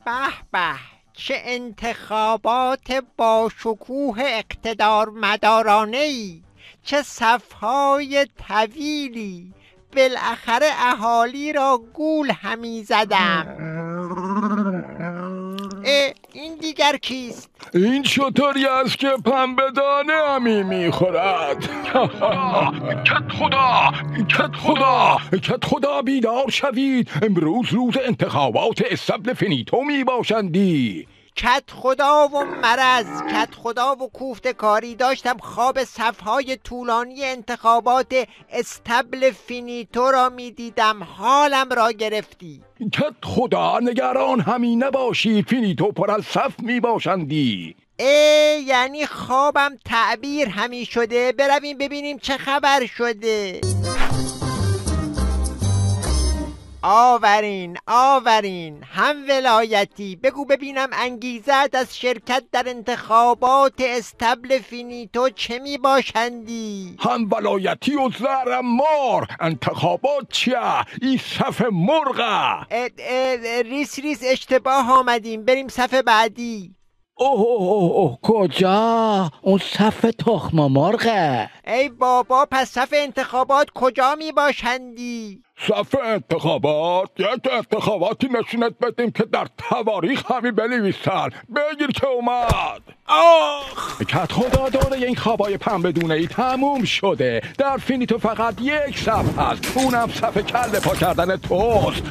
به به، چه انتخابات با شکوه اقتدار مدارانه ای، چه صفهای طویلی، بالاخره اهالی را گول همی زدم. این دیگر کیست؟ این شطوری است که پنبه دانه همی میخورد. کت خدا بیدار شوید، امروز روز انتخابات استبل فینیتو می باشندی. کت خدا و مرض، کت خدا و کوفت کاری، داشتم خواب صفهای طولانی انتخابات استبل فینیتو را می دیدم. حالم را گرفتی. کت خدا نگران همی نباشی، فینیتو پر از صف می باشندی. یعنی خوابم تعبیر همی شده؟ برویم ببینیم چه خبر شده. آورین هم ولایتی، بگو ببینم انگیزت از شرکت در انتخابات استبل فینیتو چه می باشندی؟ هم ولایتی و زهرم مار، انتخابات چیه؟ این صف مرغه. ریس اشتباه آمدیم، بریم صف بعدی. اوه کجا؟ اون صف تخم مرغه. ای بابا، پس صف انتخابات کجا می باشندی؟ صف انتخابات یک انتخاباتی نشونت بدیم که در تواریخ همی بنویسن. بگیر که اومد. کت خدا دوره این خوابای پنبه دونه ای تموم شده. در فینیتو فقط یک صف هست، اونم صف کله پا کردن توست.